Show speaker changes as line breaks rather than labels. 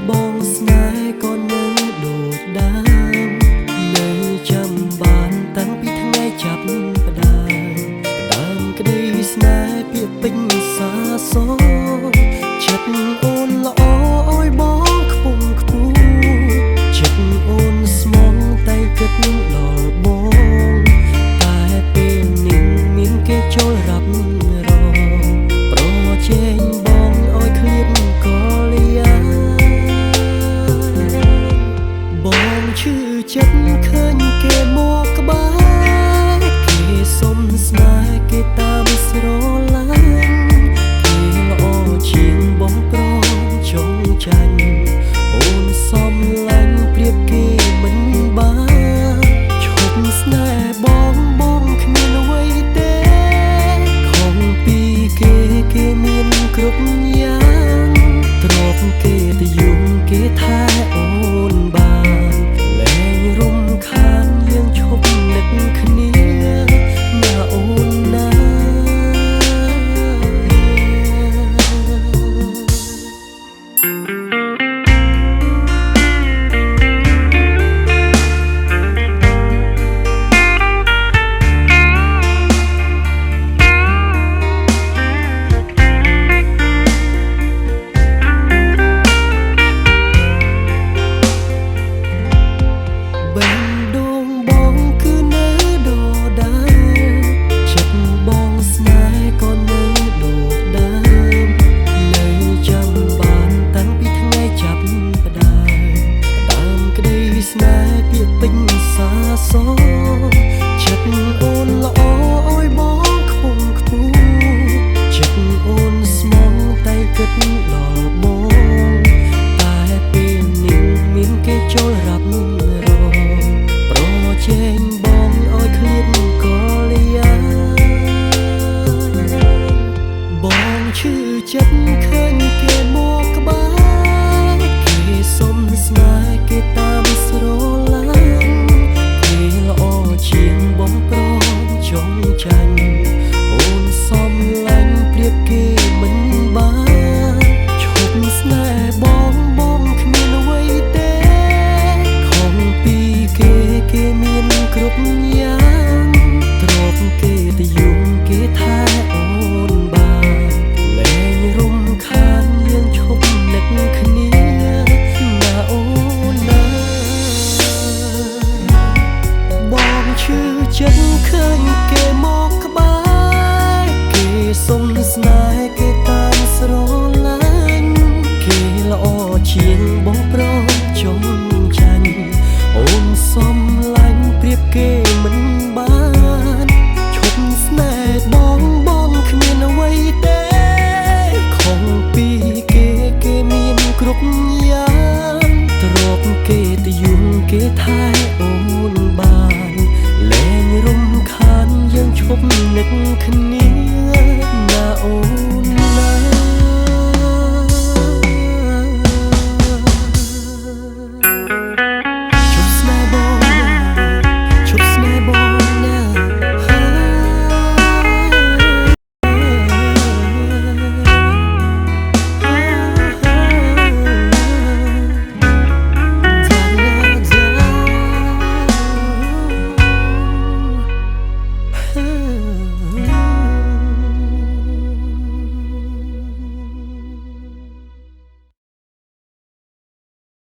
បងស្នេហ៍ក៏នៅដូចដើមនៅចាំបានតាំងពីថ្ងៃចាប់ផ្ដើមក្តីស្នេហ៍ពាក្យពេញសាសចិត្តអូនល្អអើយបងខ្ពង់ខ្ពស់ចិត្តអូនស្មងតែគិតដល់បងតែពេលនេះមានគេចូលរ៉ាប់រងប្រជែងបងអើយឃ្លាតក៏លៀឈឺចិត្តឃើញគេមកក្បែរគេសុំស្នេហ៍គេតាមស្រឡាញ់គេល្អជាងបងប្រចង់ចាញ់អូនសំឡាញ់ប្រៀបគេមិនបានឈប់ស្នេហ៍បងគ្មានអ្វីទេខំពីគេមានគ្រប់យ៉ាងទ្រពគេទៅយំគេថែអូនបានរំខានយើងឈប់នឹកគ្នាណាអូនណាពេញសាសចិត្តអូនល្អអើយបងខ្ពង់ខ្ពស់ចិត្តអូនស្មងតែគិតដល់បងតែពេលនេះមានគេចូលរ៉ាប់រងប្រជែងបងអើយឃ្លាតក៏លៀបងឈឺចិត្តឃើញគេមកក្បែរគេសុំស្នេហ៍គេតាមស្រឡាញ់ជាងបងប្រចង់ចាញ់អូនសំឡាញ់ប្រៀបគេមិនបានឈប់ស្នេហ៍បងគ្មានអ្វីទេខំពីគេមានគ្រប់យ៉ាងទ្រពគេទៅយំគេថែអូនបានលែងរំខានយើងឈប់នឹកគ្នាណាអូនណាបងឈឺចិត្តឃើញគេមកក្បែរគេសុំស្នេហ៍គេតាមស្រឡាញ់គេល្អជាងបងប្រចង់ចាញ់អូនសំឡាញ់ប្រៀបគេមិនបានឈប់ស្នេហ៍បងគ្មានអ្វីទេខំពីគេមានគ្រប់យ៉ាងទ្រពគេទៅយំគេថែអូនបានលែងរំខានយើងឈប់នឹកគ្នាណាអូន